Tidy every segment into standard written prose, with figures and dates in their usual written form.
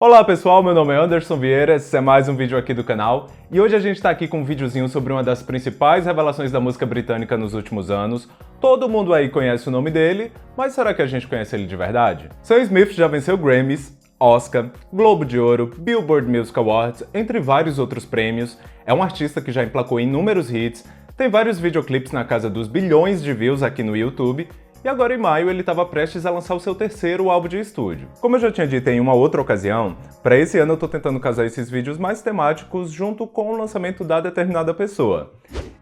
Olá pessoal, meu nome é Anderson Vieira, esse é mais um vídeo aqui do canal e hoje a gente tá aqui com um videozinho sobre uma das principais revelações da música britânica nos últimos anos. Todo mundo aí conhece o nome dele, mas será que a gente conhece ele de verdade? Sam Smith já venceu Grammys, Oscar, Globo de Ouro, Billboard Music Awards, entre vários outros prêmios. É um artista que já emplacou inúmeros hits, tem vários videoclipes na casa dos bilhões de views aqui no YouTube. E agora em maio ele estava prestes a lançar o seu terceiro álbum de estúdio. Como eu já tinha dito em uma outra ocasião, para esse ano eu tô tentando casar esses vídeos mais temáticos junto com o lançamento da determinada pessoa.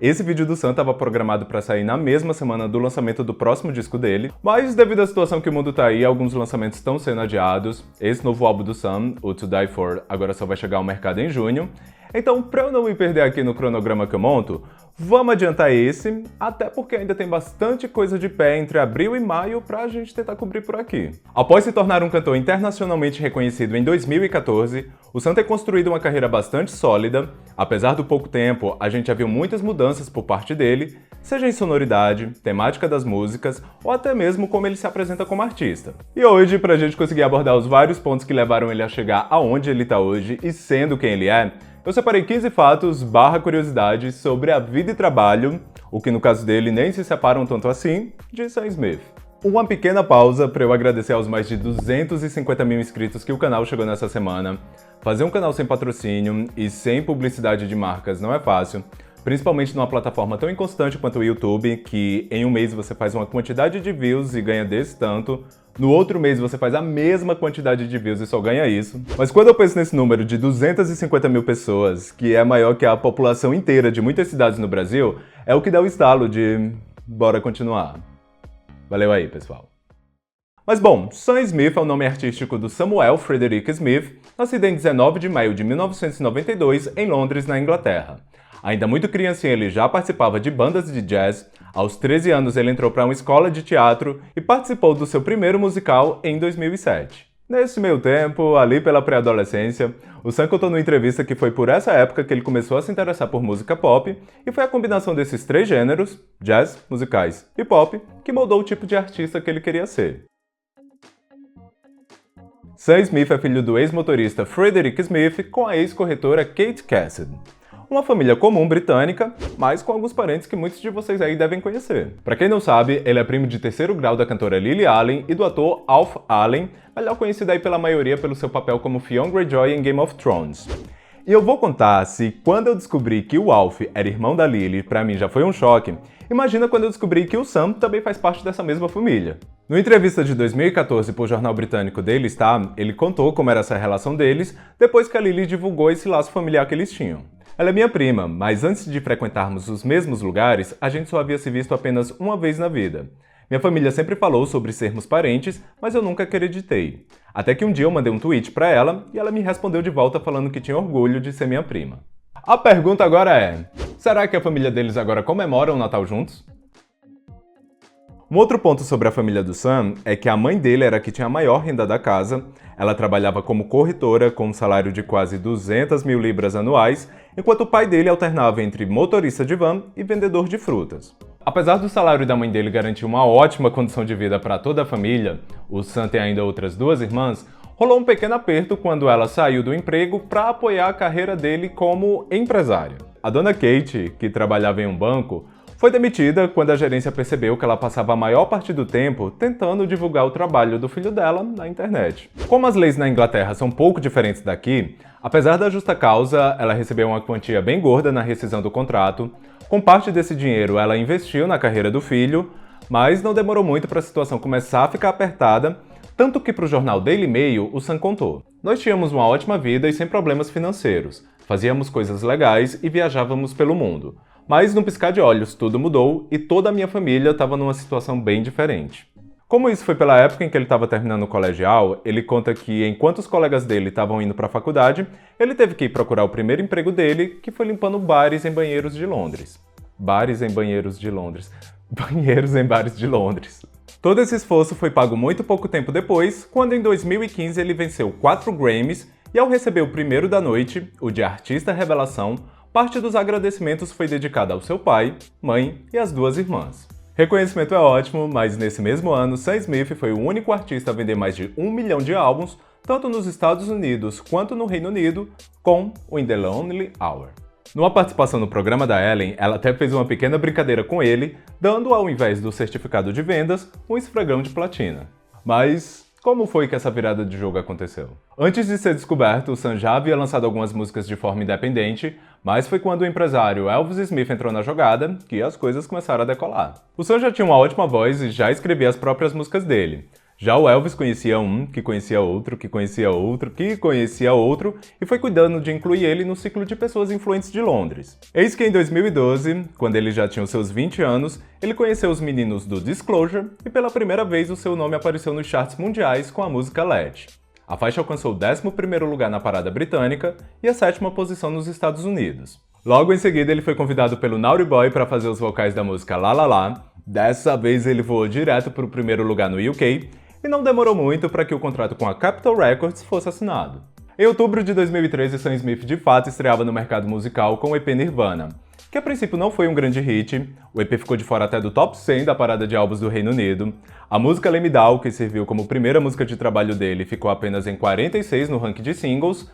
Esse vídeo do Sam estava programado para sair na mesma semana do lançamento do próximo disco dele, mas devido à situação que o mundo tá aí, alguns lançamentos estão sendo adiados. Esse novo álbum do Sam, o To Die For, agora só vai chegar ao mercado em junho. Então, para eu não me perder aqui no cronograma que eu monto, vamos adiantar esse, até porque ainda tem bastante coisa de pé entre abril e maio pra gente tentar cobrir por aqui. Após se tornar um cantor internacionalmente reconhecido em 2014, o Sam tem construído uma carreira bastante sólida. Apesar do pouco tempo, a gente já viu muitas mudanças por parte dele, seja em sonoridade, temática das músicas, ou até mesmo como ele se apresenta como artista. E hoje, pra gente conseguir abordar os vários pontos que levaram ele a chegar aonde ele tá hoje e sendo quem ele é, eu separei 15 fatos / curiosidades sobre a vida e trabalho, o que no caso dele nem se separam tanto assim, de Sam Smith. Uma pequena pausa para eu agradecer aos mais de 250 mil inscritos que o canal chegou nessa semana. Fazer um canal sem patrocínio e sem publicidade de marcas não é fácil, principalmente numa plataforma tão inconstante quanto o YouTube, que em um mês você faz uma quantidade de views e ganha desse tanto, no outro mês você faz a mesma quantidade de views e só ganha isso. Mas quando eu penso nesse número de 250 mil pessoas, que é maior que a população inteira de muitas cidades no Brasil, é o que dá o estalo de bora continuar. Valeu aí, pessoal. Mas bom, Sam Smith é o nome artístico do Samuel Frederick Smith, nascido em 19 de maio de 1992 em Londres, na Inglaterra. Ainda muito criancinha ele já participava de bandas de jazz. Aos 13 anos ele entrou para uma escola de teatro e participou do seu primeiro musical em 2007. Nesse meio tempo, ali pela pré-adolescência, o Sam contou numa entrevista que foi por essa época que ele começou a se interessar por música pop, e foi a combinação desses três gêneros, jazz, musicais e pop, que moldou o tipo de artista que ele queria ser. Sam Smith é filho do ex-motorista Frederick Smith com a ex-corretora Kate Cassidy. Uma família comum britânica, mas com alguns parentes que muitos de vocês aí devem conhecer. Pra quem não sabe, ele é primo de terceiro grau da cantora Lily Allen e do ator Alf Allen, melhor conhecido aí pela maioria pelo seu papel como Theon Greyjoy em Game of Thrones. E eu vou contar se quando eu descobri que o Alf era irmão da Lily, pra mim já foi um choque, imagina quando eu descobri que o Sam também faz parte dessa mesma família. Numa entrevista de 2014 pro jornal britânico Daily Star, ele contou como era essa relação deles depois que a Lily divulgou esse laço familiar que eles tinham. Ela é minha prima, mas antes de frequentarmos os mesmos lugares, a gente só havia se visto apenas uma vez na vida. Minha família sempre falou sobre sermos parentes, mas eu nunca acreditei. Até que um dia eu mandei um tweet pra ela e ela me respondeu de volta falando que tinha orgulho de ser minha prima. A pergunta agora é: será que a família deles agora comemora o Natal juntos? Um outro ponto sobre a família do Sam é que a mãe dele era a que tinha a maior renda da casa. Ela trabalhava como corretora com um salário de quase 200 mil libras anuais, enquanto o pai dele alternava entre motorista de van e vendedor de frutas. Apesar do salário da mãe dele garantir uma ótima condição de vida para toda a família, o Sam tem ainda outras duas irmãs, rolou um pequeno aperto quando ela saiu do emprego para apoiar a carreira dele como empresária. A dona Kate, que trabalhava em um banco, foi demitida quando a gerência percebeu que ela passava a maior parte do tempo tentando divulgar o trabalho do filho dela na internet. Como as leis na Inglaterra são um pouco diferentes daqui, apesar da justa causa, ela recebeu uma quantia bem gorda na rescisão do contrato. Com parte desse dinheiro, ela investiu na carreira do filho, mas não demorou muito para a situação começar a ficar apertada, tanto que para o jornal Daily Mail, o Sam contou: "Nós tínhamos uma ótima vida e sem problemas financeiros, fazíamos coisas legais e viajávamos pelo mundo. Mas num piscar de olhos tudo mudou e toda a minha família estava numa situação bem diferente." Como isso foi pela época em que ele estava terminando o colegial, ele conta que enquanto os colegas dele estavam indo para a faculdade, ele teve que ir procurar o primeiro emprego dele, que foi limpando bares em banheiros de Londres. Bares em banheiros de Londres. Banheiros em bares de Londres. Todo esse esforço foi pago muito pouco tempo depois, quando em 2015 ele venceu 4 Grammys e ao receber o primeiro da noite, o de Artista Revelação, parte dos agradecimentos foi dedicada ao seu pai, mãe e às duas irmãs. Reconhecimento é ótimo, mas nesse mesmo ano, Sam Smith foi o único artista a vender mais de 1 milhão de álbuns tanto nos Estados Unidos quanto no Reino Unido, com o In the Lonely Hour. Numa participação no programa da Ellen, ela até fez uma pequena brincadeira com ele, dando, ao invés do certificado de vendas, um esfregão de platina. Mas como foi que essa virada de jogo aconteceu? Antes de ser descoberto, o Sam já havia lançado algumas músicas de forma independente, mas foi quando o empresário Elvis Smith entrou na jogada que as coisas começaram a decolar. O Sam já tinha uma ótima voz e já escrevia as próprias músicas dele. Já o Elvis conhecia um, que conhecia outro, que conhecia outro, que conhecia outro, e foi cuidando de incluir ele no ciclo de pessoas influentes de Londres. Eis que em 2012, quando ele já tinha os seus 20 anos, ele conheceu os meninos do Disclosure e pela primeira vez o seu nome apareceu nos charts mundiais com a música Let. A faixa alcançou o 11º lugar na parada britânica e a 7ª posição nos Estados Unidos. Logo em seguida ele foi convidado pelo Naughty Boy para fazer os vocais da música La La La. Dessa vez ele voou direto para o primeiro lugar no UK, e não demorou muito para que o contrato com a Capitol Records fosse assinado. Em outubro de 2013, Sam Smith de fato estreava no mercado musical com o EP Nirvana, que a princípio não foi um grande hit, o EP ficou de fora até do top 100 da parada de álbuns do Reino Unido, a música Lay Me Down, que serviu como primeira música de trabalho dele, ficou apenas em 46 no ranking de singles,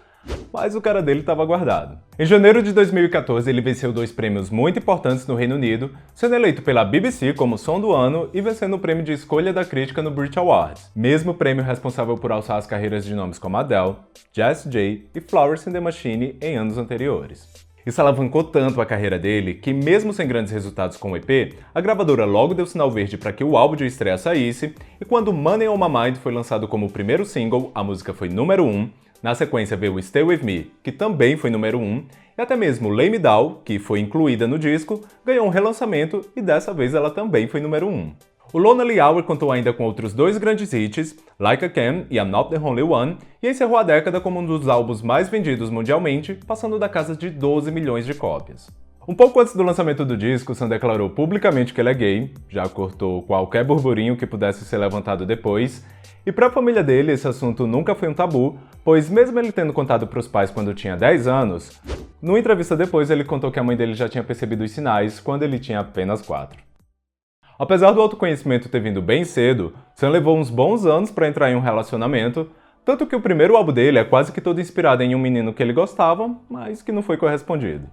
mas o cara dele estava guardado. Em janeiro de 2014, ele venceu 2 prêmios muito importantes no Reino Unido, sendo eleito pela BBC como Som do Ano e vencendo o prêmio de escolha da crítica no Brit Awards, mesmo prêmio responsável por alçar as carreiras de nomes como Adele, Jessie J e Florence and the Machine em anos anteriores. Isso alavancou tanto a carreira dele que, mesmo sem grandes resultados com o EP, a gravadora logo deu sinal verde para que o álbum de estreia saísse, e quando Money on My Mind foi lançado como o primeiro single, a música foi número 1, na sequência veio Stay With Me, que também foi número 1, e até mesmo Lay Me Down, que foi incluída no disco, ganhou um relançamento e dessa vez ela também foi número 1. O Lonely Hour contou ainda com outros 2 grandes hits, Like I Can e I'm Not The Only One, e encerrou a década como um dos álbuns mais vendidos mundialmente, passando da casa de 12 milhões de cópias. Um pouco antes do lançamento do disco, Sam declarou publicamente que ele é gay, já cortou qualquer burburinho que pudesse ser levantado depois, e para a família dele esse assunto nunca foi um tabu, pois mesmo ele tendo contado para os pais quando tinha 10 anos, numa entrevista depois ele contou que a mãe dele já tinha percebido os sinais quando ele tinha apenas 4. Apesar do autoconhecimento ter vindo bem cedo, Sam levou uns bons anos para entrar em um relacionamento, tanto que o primeiro álbum dele é quase que todo inspirado em um menino que ele gostava, mas que não foi correspondido.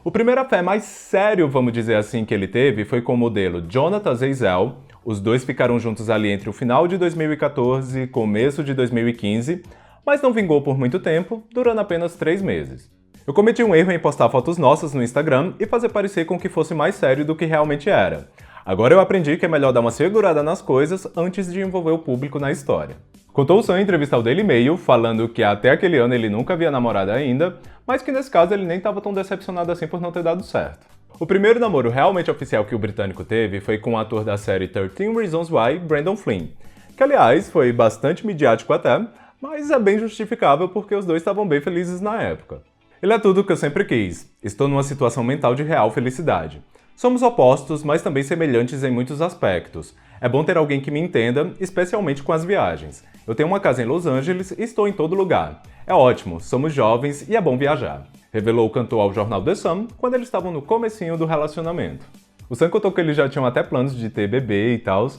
O primeiro affair mais sério, vamos dizer assim, que ele teve foi com o modelo Jonathan Zeyzell. Os dois ficaram juntos ali entre o final de 2014 e começo de 2015, mas não vingou por muito tempo, durando apenas 3 meses. Eu cometi um erro em postar fotos nossas no Instagram e fazer parecer com que fosse mais sério do que realmente era. Agora eu aprendi que é melhor dar uma segurada nas coisas antes de envolver o público na história. Contou o Sam em entrevista ao Daily Mail, falando que até aquele ano ele nunca havia namorado ainda, mas que nesse caso ele nem estava tão decepcionado assim por não ter dado certo. O primeiro namoro realmente oficial que o britânico teve foi com o ator da série 13 Reasons Why, Brandon Flynn, que aliás foi bastante midiático até, mas é bem justificável porque os dois estavam bem felizes na época. Ele é tudo o que eu sempre quis, estou numa situação mental de real felicidade. Somos opostos, mas também semelhantes em muitos aspectos. É bom ter alguém que me entenda, especialmente com as viagens. Eu tenho uma casa em Los Angeles e estou em todo lugar. É ótimo, somos jovens e é bom viajar, revelou o cantor ao jornal The Sun quando eles estavam no comecinho do relacionamento. O Sam contou que eles já tinham até planos de ter bebê e tal,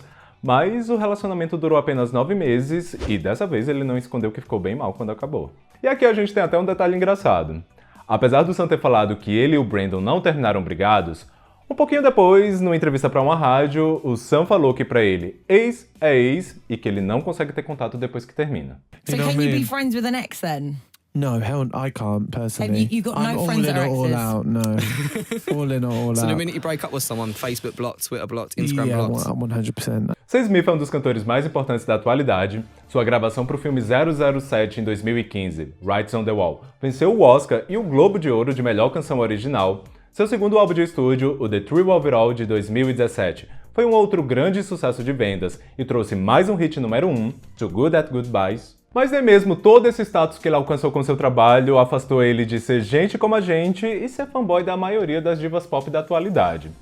mas o relacionamento durou apenas 9 meses e dessa vez ele não escondeu que ficou bem mal quando acabou. E aqui a gente tem até um detalhe engraçado. Apesar do Sam ter falado que ele e o Brandon não terminaram brigados, um pouquinho depois, numa entrevista para uma rádio, o Sam falou que para ele, ex é ex e que ele não consegue ter contato depois que termina. So can you be friends with an ex then? No, hell, I can't personally. You got no I'm friends that are all in or all exes? out. No, all in or all So out. the minute you break up with someone, Facebook blocked, Twitter blocked, Instagram Yeah, blocked. 100%. Sam Smith é um dos cantores mais importantes da atualidade. Sua gravação para o filme 007 em 2015, Writes on the Wall, venceu o Oscar e o Globo de Ouro de melhor canção original. Seu segundo álbum de estúdio, o The Thrill of It All, de 2017, foi um outro grande sucesso de vendas e trouxe mais um hit número 1, Too Good at Goodbyes. Mas nem mesmo todo esse status que ele alcançou com seu trabalho afastou ele de ser gente como a gente e ser fanboy da maioria das divas pop da atualidade.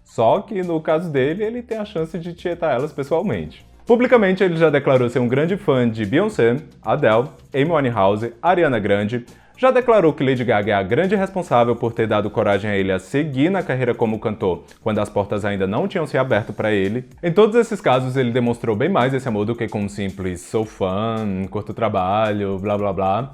Só que, no caso dele, ele tem a chance de tietar elas pessoalmente. Publicamente, ele já declarou ser um grande fã de Beyoncé, Adele, Amy Winehouse, Ariana Grande, Já declarou que Lady Gaga é a grande responsável por ter dado coragem a ele a seguir na carreira como cantor, quando as portas ainda não tinham se aberto para ele. Em todos esses casos, ele demonstrou bem mais esse amor do que com um simples sou fã, curto trabalho, blá blá blá.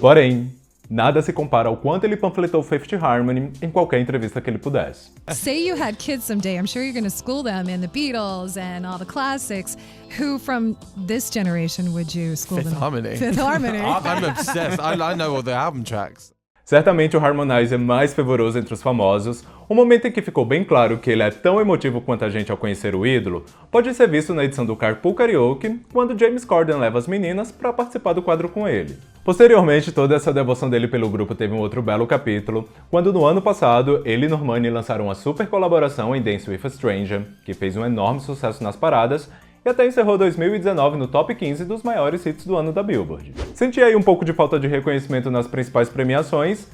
Porém, nada se compara ao quanto ele panfletou Fifth Harmony em qualquer entrevista que ele pudesse. Say you had kids someday, I'm sure you're going to school them in the Beatles and all the classics. Who from this generation would you school Fifth them? Harmony. Fifth Harmony. I'm obsessed. I know all the album tracks. Certamente o Harmonizer mais fervoroso entre os famosos, um momento em que ficou bem claro que ele é tão emotivo quanto a gente ao conhecer o ídolo, pode ser visto na edição do Carpool Karaoke, quando James Corden leva as meninas para participar do quadro com ele. Posteriormente, toda essa devoção dele pelo grupo teve um outro belo capítulo, quando no ano passado, ele e Normani lançaram uma super colaboração em Dance with a Stranger, que fez um enorme sucesso nas paradas, e até encerrou 2019 no top 15 dos maiores hits do ano da Billboard. Senti aí um pouco de falta de reconhecimento nas principais premiações,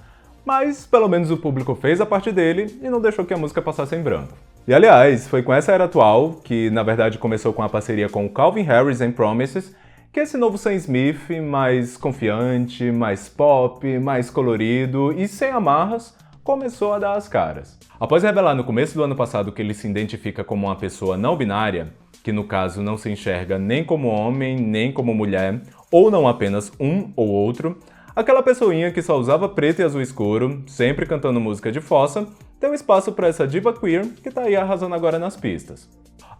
mas pelo menos o público fez a parte dele e não deixou que a música passasse em branco. E aliás, foi com essa era atual, que na verdade começou com a parceria com o Calvin Harris em Promises, que esse novo Sam Smith, mais confiante, mais pop, mais colorido e sem amarras, começou a dar as caras. Após revelar no começo do ano passado que ele se identifica como uma pessoa não binária, que no caso não se enxerga nem como homem, nem como mulher, ou não apenas um ou outro, aquela pessoinha que só usava preto e azul escuro, sempre cantando música de fossa, deu espaço para essa diva queer que tá aí arrasando agora nas pistas.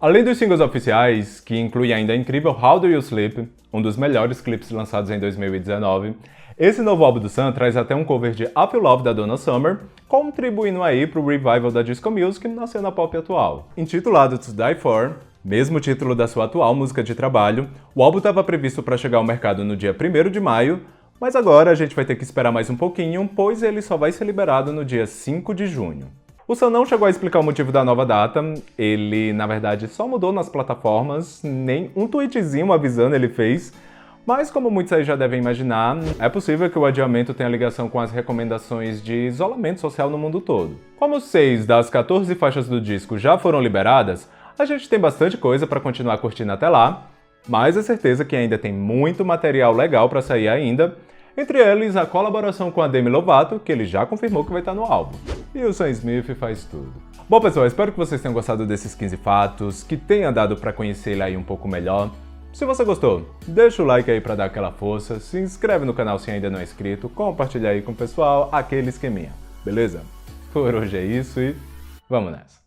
Além dos singles oficiais, que inclui ainda a incrível How Do You Sleep, um dos melhores clipes lançados em 2019, esse novo álbum do Sam traz até um cover de I Feel Love da Donna Summer, contribuindo aí pro revival da disco music na cena pop atual. Intitulado To Die For, mesmo título da sua atual música de trabalho, o álbum estava previsto para chegar ao mercado no dia 1º de maio, mas agora a gente vai ter que esperar mais um pouquinho, pois ele só vai ser liberado no dia 5 de junho. O Sam não chegou a explicar o motivo da nova data, ele na verdade só mudou nas plataformas, nem um tweetzinho avisando ele fez, mas como muitos aí já devem imaginar, é possível que o adiamento tenha ligação com as recomendações de isolamento social no mundo todo. Como 6 das 14 faixas do disco já foram liberadas, a gente tem bastante coisa para continuar curtindo até lá, mas é certeza que ainda tem muito material legal para sair ainda, entre eles a colaboração com a Demi Lovato, que ele já confirmou que vai estar no álbum. E o Sam Smith faz tudo. Bom pessoal, espero que vocês tenham gostado desses 15 fatos, que tenha dado para conhecer ele aí um pouco melhor. Se você gostou, deixa o like aí para dar aquela força, se inscreve no canal se ainda não é inscrito, compartilha aí com o pessoal, aquele esqueminha, beleza? Por hoje é isso e vamos nessa!